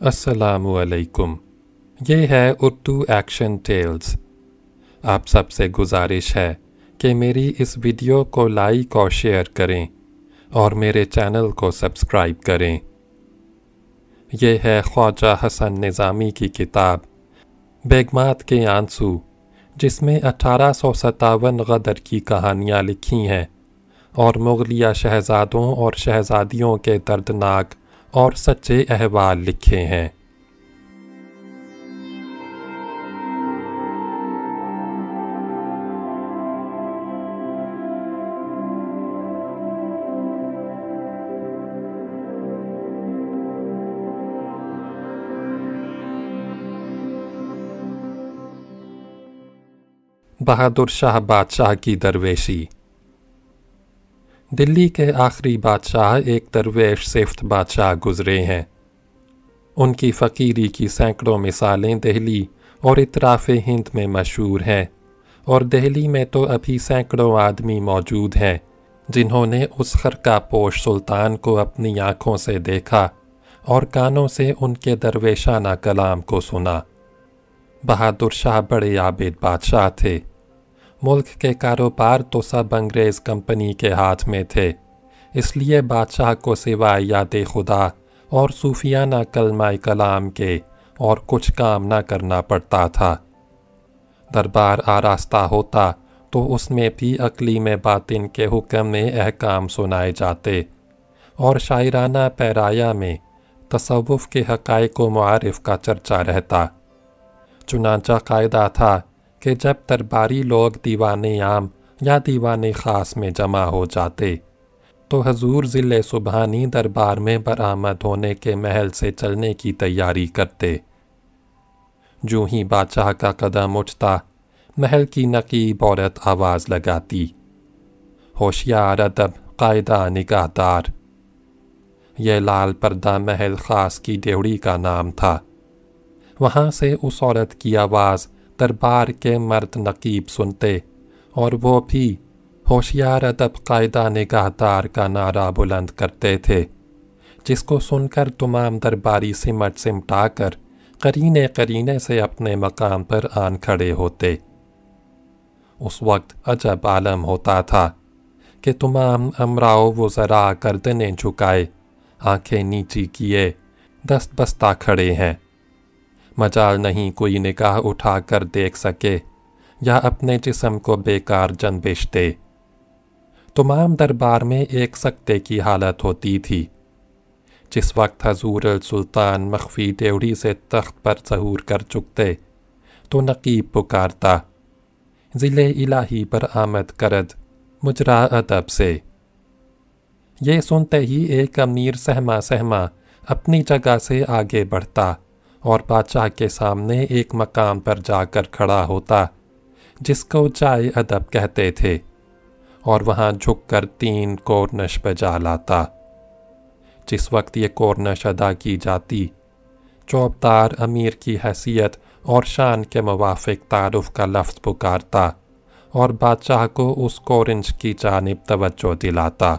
السلام علیکم۔ یہ ہے اردو ایکشن ٹیلز۔ آپ سب سے گزارش ہے کہ میری اس ویڈیو کو لائک اور شیئر کریں اور میرے چینل کو سبسکرائب کریں۔ یہ ہے خواجہ حسن نظامی کی کتاب بیگمات کے آنسو، جس میں 1857 غدر کی کہانیاں لکھی ہیں اور مغلیہ شہزادوں اور شہزادیوں کے دردناک اور سچے احوال لکھے ہیں۔ بہادر شاہ بادشاہ کی درویشی۔ دلی کے آخری بادشاہ ایک درویش صفت بادشاہ گزرے ہیں۔ ان کی فقیری کی سینکڑوں مثالیں دہلی اور اطراف ہند میں مشہور ہیں، اور دہلی میں تو ابھی سینکڑوں آدمی موجود ہیں جنہوں نے اس خرقہ پوش سلطان کو اپنی آنکھوں سے دیکھا اور کانوں سے ان کے درویشانہ کلام کو سنا۔ بہادر شاہ بڑے عابد بادشاہ تھے۔ ملک کے کاروبار تو سب انگریز کمپنی کے ہاتھ میں تھے، اس لیے بادشاہ کو سوائے یاد خدا اور صوفیانہ کلمہ کلام کے اور کچھ کام نہ کرنا پڑتا تھا۔ دربار آراستہ ہوتا تو اس میں بھی اقلیم باطن کے حکم میں احکام سنائے جاتے، اور شاعرانہ پیرایا میں تصوف کے حقائق و معارف کا چرچا رہتا۔ چنانچہ قاعدہ تھا کہ جب درباری لوگ دیوان عام یا دیوان خاص میں جمع ہو جاتے تو حضور ذل سبحانی دربار میں برآمد ہونے کے محل سے چلنے کی تیاری کرتے۔ جو ہی بادشاہ کا قدم اٹھتا، محل کی نقیب عورت آواز لگاتی، ہوشیار ادب قاعدہ نگہدار۔ یہ لال پردہ محل خاص کی ڈیوڑی کا نام تھا۔ وہاں سے اس عورت کی آواز دربار کے مرد نقیب سنتے، اور وہ بھی ہوشیار ادب قاعدہ نگہدار کا نعرہ بلند کرتے تھے، جس کو سن کر تمام درباری سمٹا کر قرینے سے اپنے مقام پر آن کھڑے ہوتے۔ اس وقت عجب عالم ہوتا تھا کہ تمام امراء و وزراء گردنیں جھکائے، آنکھیں نیچی کیے دست بستہ کھڑے ہیں۔ مجال نہیں کوئی نگاہ اٹھا کر دیکھ سکے یا اپنے جسم کو بیکار جنبش دے۔ تمام دربار میں ایک سکتے کی حالت ہوتی تھی۔ جس وقت حضور السلطان مخفی ڈیوڑی سے تخت پر ظہور کر چکتے تو نقیب پکارتا، ذل الہی پر آمد کرد مجرا ادب سے۔ یہ سنتے ہی ایک امیر سہما اپنی جگہ سے آگے بڑھتا اور بادشاہ کے سامنے ایک مقام پر جا کر کھڑا ہوتا جس کو جائے ادب کہتے تھے، اور وہاں جھک کر 3 کورنش بجا لاتا۔ جس وقت یہ کورنش ادا کی جاتی، چوبدار امیر کی حیثیت اور شان کے موافق تعارف کا لفظ پکارتا اور بادشاہ کو اس کورنش کی جانب توجہ دلاتا۔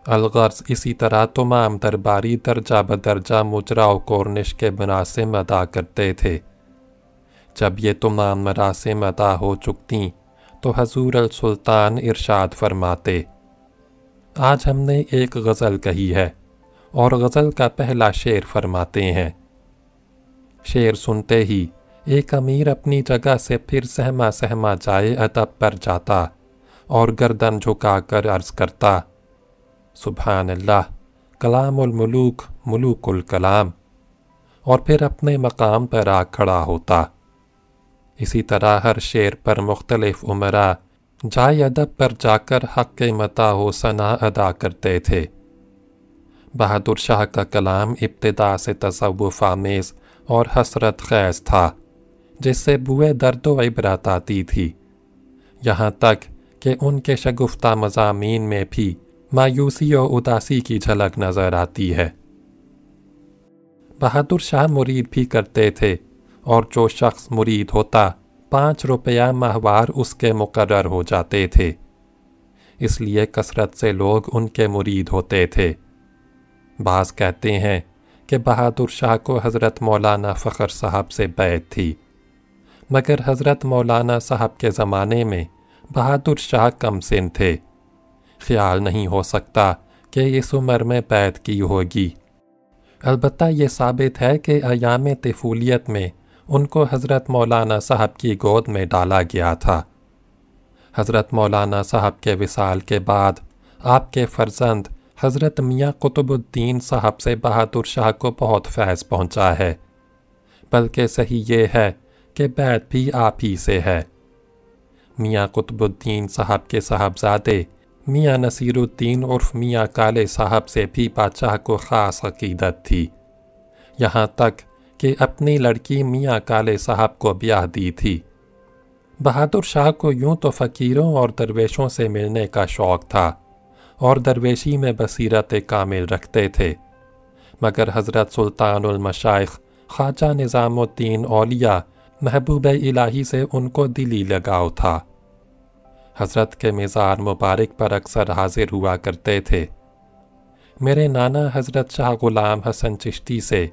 الغرض اسی طرح تمام درباری درجہ بدرجہ مجرا و کورنش کے مراسم ادا کرتے تھے۔ جب یہ تمام مراسم ادا ہو چکتیں تو حضور السلطان ارشاد فرماتے، آج ہم نے ایک غزل کہی ہے، اور غزل کا پہلا شعر فرماتے ہیں۔ شعر سنتے ہی ایک امیر اپنی جگہ سے پھر سہما جائے ادب پر جاتا اور گردن جھکا کر عرض کرتا، سبحان اللہ، کلام الملوک ملوک الکلام، اور پھر اپنے مقام پر آ کھڑا ہوتا۔ اسی طرح ہر شعر پر مختلف امراء جائے ادب پر جا کر حق مطاع و ثنا ادا کرتے تھے۔ بہادر شاہ کا کلام ابتدا سے تصوف آمیز اور حسرت خیز تھا، جس سے بوئے درد و عبرت آتی تھی، یہاں تک کہ ان کے شگفتہ مضامین میں بھی مایوسی و اداسی کی جھلک نظر آتی ہے۔ بہادر شاہ مرید بھی کرتے تھے، اور جو شخص مرید ہوتا 5 روپیہ ماہوار اس کے مقرر ہو جاتے تھے، اس لیے کثرت سے لوگ ان کے مرید ہوتے تھے۔ بعض کہتے ہیں کہ بہادر شاہ کو حضرت مولانا فخر صاحب سے بیعت تھی، مگر حضرت مولانا صاحب کے زمانے میں بہادر شاہ کم سن تھے، خیال نہیں ہو سکتا کہ اس عمر میں بیعت کی ہوگی۔ البتہ یہ ثابت ہے کہ ایام طفولیت میں ان کو حضرت مولانا صاحب کی گود میں ڈالا گیا تھا۔ حضرت مولانا صاحب کے وصال کے بعد آپ کے فرزند حضرت میاں قطب الدین صاحب سے بہادر شاہ کو بہت فیض پہنچا ہے، بلکہ صحیح یہ ہے کہ بیعت بھی آپ ہی سے ہے۔ میاں قطب الدین صاحب کے صاحبزادے میاں نصیر الدین عرف میاں کالے صاحب سے بھی بادشاہ کو خاص عقیدت تھی، یہاں تک کہ اپنی لڑکی میاں کالے صاحب کو بیاہ دی تھی۔ بہادر شاہ کو یوں تو فقیروں اور درویشوں سے ملنے کا شوق تھا اور درویشی میں بصیرت کامل رکھتے تھے، مگر حضرت سلطان المشائخ خواجہ نظام الدین اولیاء محبوب الہی سے ان کو دلی لگاؤ تھا۔ حضرت کے مزار مبارک پر اکثر حاضر ہوا کرتے تھے۔ میرے نانا حضرت شاہ غلام حسن چشتی سے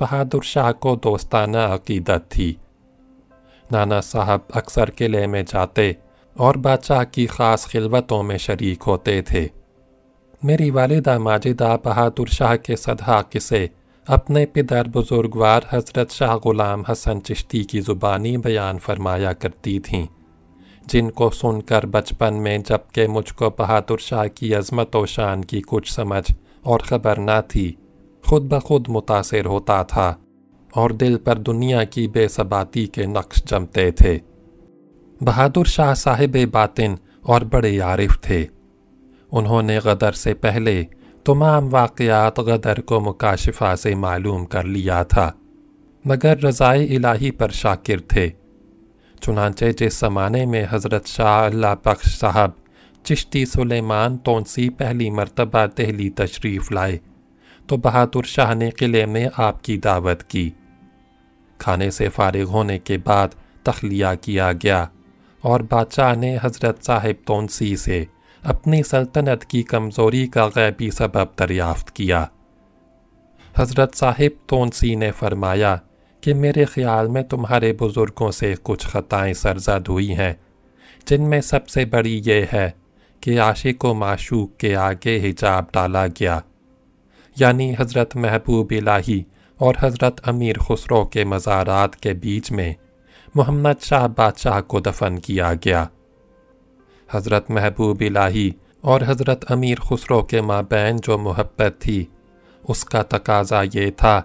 بہادر شاہ کو دوستانہ عقیدت تھی۔ نانا صاحب اکثر قلعے میں جاتے اور بادشاہ کی خاص خلوتوں میں شریک ہوتے تھے۔ میری والدہ ماجدہ بہادر شاہ کے صدحہ قصے اپنے پدر بزرگوار حضرت شاہ غلام حسن چشتی کی زبانی بیان فرمایا کرتی تھیں، جن کو سن کر بچپن میں جب کہ مجھ کو بہادر شاہ کی عظمت و شان کی کچھ سمجھ اور خبر نہ تھی، خود بخود متاثر ہوتا تھا اور دل پر دنیا کی بے ثباتی کے نقش جمتے تھے۔ بہادر شاہ صاحب باطن اور بڑے عارف تھے۔ انہوں نے غدر سے پہلے تمام واقعات غدر کو مکاشفہ سے معلوم کر لیا تھا، مگر رضائے الہی پر شاکر تھے۔ چنانچہ جس زمانے میں حضرت شاہ اللہ بخش صاحب چشتی سلیمان تونسی پہلی مرتبہ دہلی تشریف لائے تو بہادر شاہ نے قلعے میں آپ کی دعوت کی۔ کھانے سے فارغ ہونے کے بعد تخلیہ کیا گیا اور بادشاہ نے حضرت صاحب تونسی سے اپنی سلطنت کی کمزوری کا غیبی سبب دریافت کیا۔ حضرت صاحب تونسی نے فرمایا کہ میرے خیال میں تمہارے بزرگوں سے کچھ خطائیں سرزد ہوئی ہیں، جن میں سب سے بڑی یہ ہے کہ عاشق و معشوق کے آگے حجاب ڈالا گیا، یعنی حضرت محبوب الہی اور حضرت امیر خسرو کے مزارات کے بیچ میں محمد شاہ بادشاہ کو دفن کیا گیا۔ حضرت محبوب الہی اور حضرت امیر خسرو کے مابین جو محبت تھی، اس کا تقاضا یہ تھا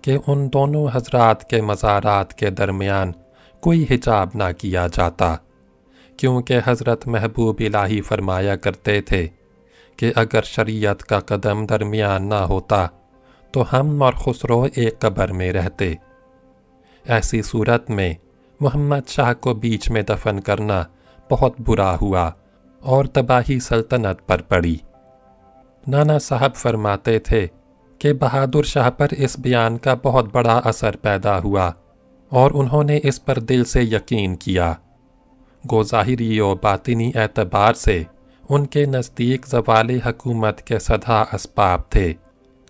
کہ ان دونوں حضرات کے مزارات کے درمیان کوئی حجاب نہ کیا جاتا، کیونکہ حضرت محبوب الہی فرمایا کرتے تھے کہ اگر شریعت کا قدم درمیان نہ ہوتا تو ہم اور خسرو ایک قبر میں رہتے۔ ایسی صورت میں محمد شاہ کو بیچ میں دفن کرنا بہت برا ہوا اور تباہی سلطنت پر پڑی۔ نانا صاحب فرماتے تھے کہ بہادر شاہ پر اس بیان کا بہت بڑا اثر پیدا ہوا اور انہوں نے اس پر دل سے یقین کیا۔ گو ظاہری و باطنی اعتبار سے ان کے نزدیک زوال حکومت کے سدھا اسباب تھے،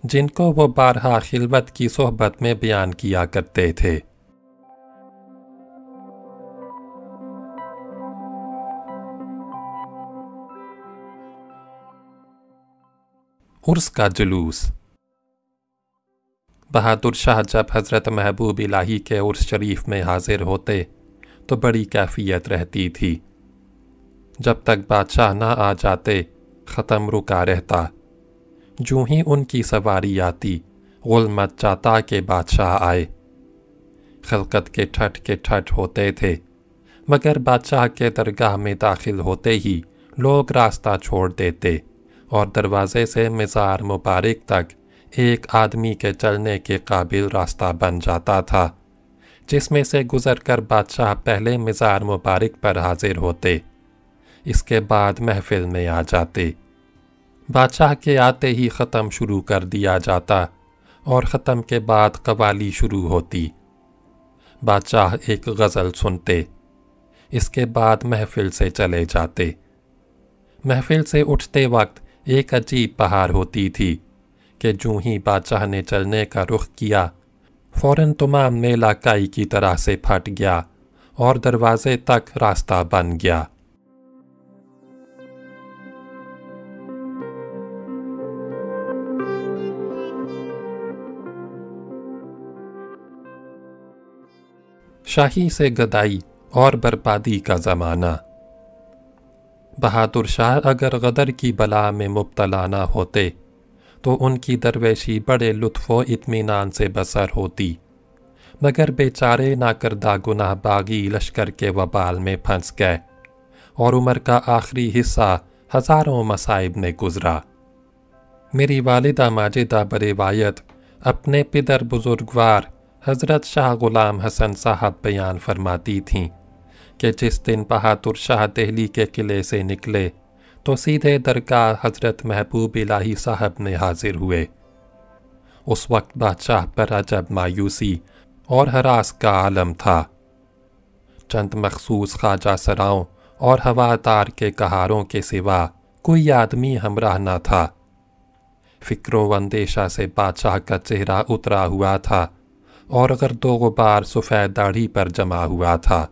جن کو وہ بارہا خلوت کی صحبت میں بیان کیا کرتے تھے۔ عرس کا جلوس۔ بہادر شاہ جب حضرت محبوب الہی کے عرس شریف میں حاضر ہوتے تو بڑی کیفیت رہتی تھی۔ جب تک بادشاہ نہ آ جاتے ختم رکا رہتا، جوں ہی ان کی سواری آتی غل مچ جاتا کہ بادشاہ آئے۔ خلقت کے ٹھٹ ہوتے تھے، مگر بادشاہ کے درگاہ میں داخل ہوتے ہی لوگ راستہ چھوڑ دیتے اور دروازے سے مزار مبارک تک ایک آدمی کے چلنے کے قابل راستہ بن جاتا تھا، جس میں سے گزر کر بادشاہ پہلے مزار مبارک پر حاضر ہوتے، اس کے بعد محفل میں آ جاتے۔ بادشاہ کے آتے ہی ختم شروع کر دیا جاتا اور ختم کے بعد قوالی شروع ہوتی۔ بادشاہ ایک غزل سنتے، اس کے بعد محفل سے چلے جاتے۔ محفل سے اٹھتے وقت ایک عجیب بہار ہوتی تھی کہ جوں ہی بادشاہ نے چلنے کا رخ کیا فوراً تمام میلہ کائی کی طرح سے پھٹ گیا اور دروازے تک راستہ بن گیا۔ شاہی سے گدائی اور بربادی کا زمانہ۔ بہادر شاہ اگر غدر کی بلا میں مبتلا نہ ہوتے تو ان کی درویشی بڑے لطف و اطمینان سے بسر ہوتی، مگر بیچارے ناکردہ گناہ باغی لشکر کے وبال میں پھنس گئے اور عمر کا آخری حصہ ہزاروں مصائب میں گزرا۔ میری والدہ ماجدہ بروایت اپنے پدر بزرگوار حضرت شاہ غلام حسن صاحب بیان فرماتی تھیں کہ جس دن بہادر شاہ دہلی کے قلعے سے نکلے تو سیدھے درگاہ حضرت محبوب الہی صاحب میں حاضر ہوئے۔ اس وقت بادشاہ پر عجب مایوسی اور ہراس کا عالم تھا۔ چند مخصوص خواجہ سراؤں اور ہوادار کے کہاروں کے سوا کوئی آدمی ہمراہ نہ تھا۔ فکر و اندیشہ سے بادشاہ کا چہرہ اترا ہوا تھا اور گرد و غبار سفید داڑھی پر جمع ہوا تھا۔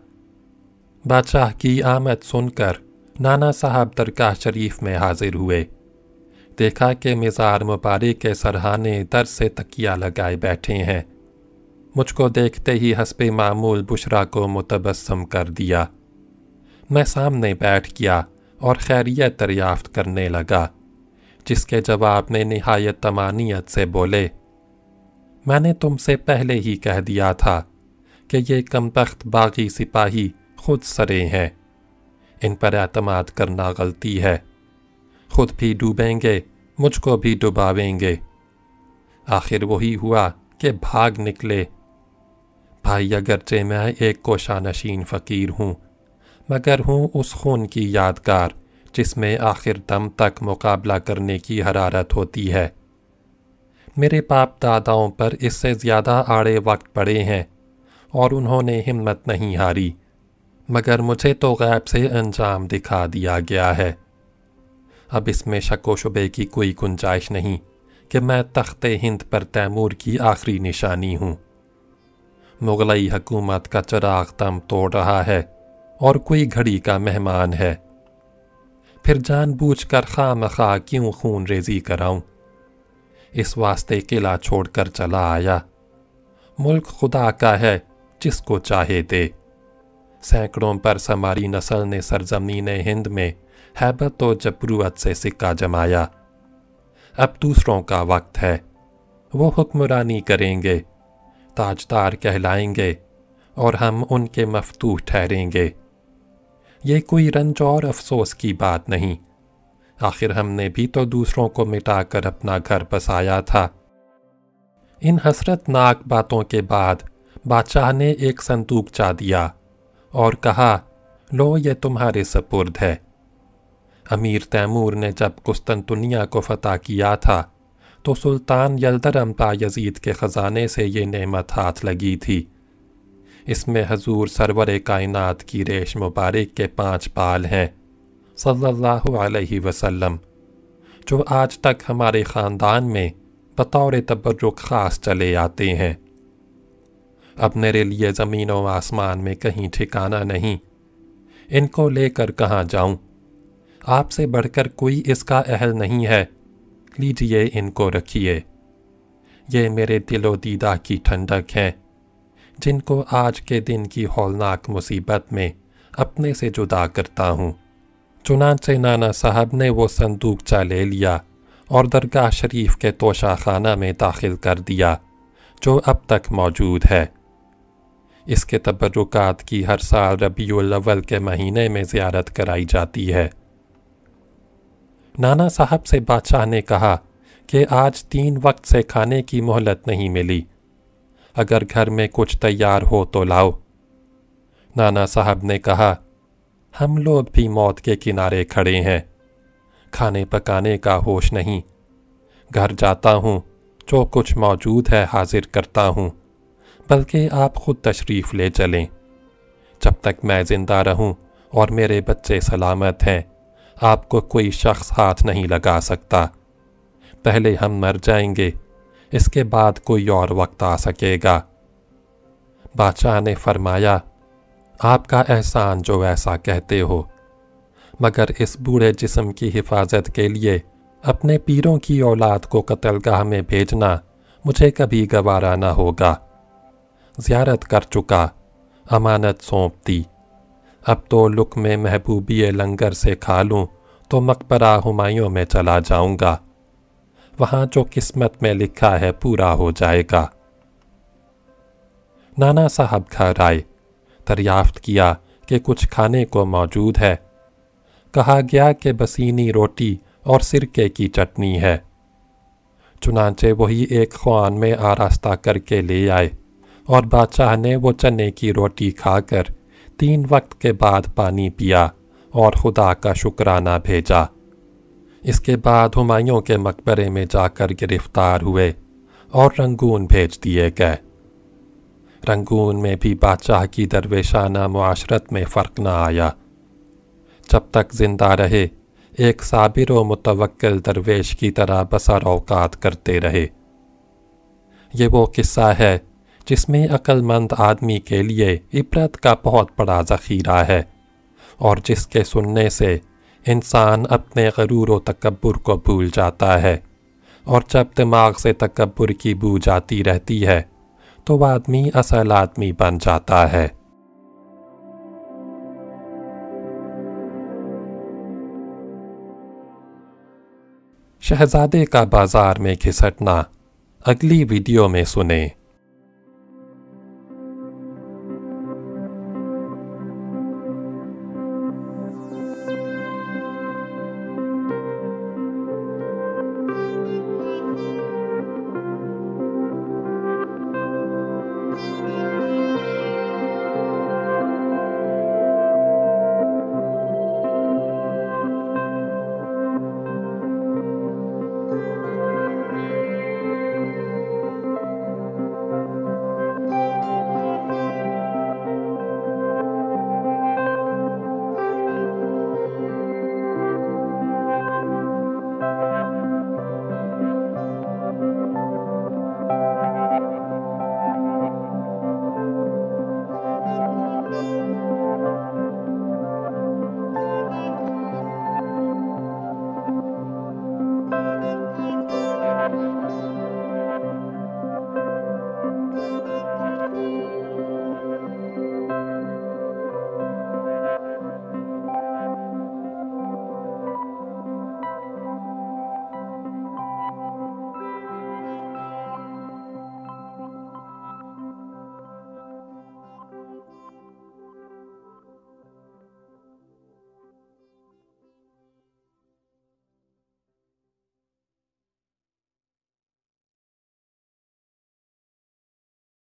بادشاہ کی آمد سن کر نانا صاحب درگاہ شریف میں حاضر ہوئے۔ دیکھا کہ مزار مبارک کے سرہانے در سے تکیہ لگائے بیٹھے ہیں۔ مجھ کو دیکھتے ہی حسب معمول بشرا کو متبسم کر دیا۔ میں سامنے بیٹھ گیا اور خیریت دریافت کرنے لگا، جس کے جواب میں نہایت طمانینت سے بولے، میں نے تم سے پہلے ہی کہہ دیا تھا کہ یہ کمبخت باغی سپاہی خود سرے ہیں، ان پر اعتماد کرنا غلطی ہے، خود بھی ڈوبیں گے مجھ کو بھی ڈباویں گے۔ آخر وہی ہوا کہ بھاگ نکلے۔ بھائی اگرچہ میں ایک کوشہ نشین فقیر ہوں، مگر ہوں اس خون کی یادگار جس میں آخر دم تک مقابلہ کرنے کی حرارت ہوتی ہے۔ میرے باپ داداؤں پر اس سے زیادہ آڑے وقت پڑے ہیں اور انہوں نے ہمت نہیں ہاری، مگر مجھے تو غیب سے انجام دکھا دیا گیا ہے۔ اب اس میں شک و شبے کی کوئی گنجائش نہیں کہ میں تخت ہند پر تیمور کی آخری نشانی ہوں۔ مغلئی حکومت کا چراغ دم توڑ رہا ہے اور کوئی گھڑی کا مہمان ہے، پھر جان بوجھ کر خواہ مخواہ کیوں خون ریزی کراؤں؟ اس واسطے قلعہ چھوڑ کر چلا آیا۔ ملک خدا کا ہے، جس کو چاہے دے۔ سینکڑوں برس ہماری نسل نے سرزمین ہند میں ہیبت و جبروت سے سکہ جمایا۔ اب دوسروں کا وقت ہے، وہ حکمرانی کریں گے، تاجدار کہلائیں گے اور ہم ان کے مفتوح ٹھہریں گے۔ یہ کوئی رنج اور افسوس کی بات نہیں، آخر ہم نے بھی تو دوسروں کو مٹا کر اپنا گھر بسایا تھا۔ ان حسرت ناک باتوں کے بعد بادشاہ نے ایک صندوق چا دیا اور کہا، لو یہ تمہارے سپرد ہے۔ امیر تیمور نے جب قسطنطنیہ کو فتح کیا تھا تو سلطان یلدرم بایزید کے خزانے سے یہ نعمت ہاتھ لگی تھی۔ اس میں حضور سرور کائنات کی ریش مبارک کے 5 بال ہیں صلی اللہ علیہ وسلم، جو آج تک ہمارے خاندان میں بطور تبرک خاص چلے آتے ہیں۔ اب میرے لیے زمین و آسمان میں کہیں ٹھکانہ نہیں، ان کو لے کر کہاں جاؤں؟ آپ سے بڑھ کر کوئی اس کا اہل نہیں ہے، لیجئے ان کو رکھیے۔ یہ میرے دل و دیدہ کی ٹھنڈک ہیں، جن کو آج کے دن کی ہولناک مصیبت میں اپنے سے جدا کرتا ہوں۔ چنانچہ نانا صاحب نے وہ صندوقچہ لے لیا اور درگاہ شریف کے توشہ خانہ میں داخل کر دیا، جو اب تک موجود ہے۔ اس کے تبرکات کی ہر سال ربیع الاول کے مہینے میں زیارت کرائی جاتی ہے۔ نانا صاحب سے بادشاہ نے کہا کہ آج 3 وقت سے کھانے کی مہلت نہیں ملی، اگر گھر میں کچھ تیار ہو تو لاؤ۔ نانا صاحب نے کہا، ہم لوگ بھی موت کے کنارے کھڑے ہیں، کھانے پکانے کا ہوش نہیں، گھر جاتا ہوں، جو کچھ موجود ہے حاضر کرتا ہوں، بلکہ آپ خود تشریف لے چلیں۔ جب تک میں زندہ رہوں اور میرے بچے سلامت ہیں، آپ کو کوئی شخص ہاتھ نہیں لگا سکتا۔ پہلے ہم مر جائیں گے، اس کے بعد کوئی اور وقت آ سکے گا۔ بادشاہ نے فرمایا، آپ کا احسان جو ایسا کہتے ہو، مگر اس بوڑھے جسم کی حفاظت کے لیے اپنے پیروں کی اولاد کو قتل گاہ میں بھیجنا مجھے کبھی گوارا نہ ہوگا۔ زیارت کر چکا، امانت سونپ دی، اب تو لقمے محبوبی لنگر سے کھا لوں تو مقبرہ ہمایوں میں چلا جاؤں گا، وہاں جو قسمت میں لکھا ہے پورا ہو جائے گا۔ نانا صاحب گھر آئے، دریافت کیا کہ کچھ کھانے کو موجود ہے۔ کہا گیا کہ بسینی روٹی اور سرکے کی چٹنی ہے۔ چنانچہ وہی ایک خوان میں آراستہ کر کے لے آئے، اور بادشاہ نے وہ چنے کی روٹی کھا کر 3 وقت کے بعد پانی پیا اور خدا کا شکرانہ بھیجا۔ اس کے بعد ہمایوں کے مقبرے میں جا کر گرفتار ہوئے اور رنگون بھیج دیے گئے۔ رنگون میں بھی بادشاہ کی درویشانہ معاشرت میں فرق نہ آیا۔ جب تک زندہ رہے ایک صابر و متوکل درویش کی طرح بسر اوقات کرتے رہے۔ یہ وہ قصہ ہے جس میں عقل مند آدمی کے لیے عبرت کا بہت بڑا ذخیرہ ہے، اور جس کے سننے سے انسان اپنے غرور و تکبر کو بھول جاتا ہے، اور جب دماغ سے تکبر کی بو جاتی رہتی ہے تو آدمی اصل آدمی بن جاتا ہے۔ شہزادے کا بازار میں گھسٹنا اگلی ویڈیو میں سنیں۔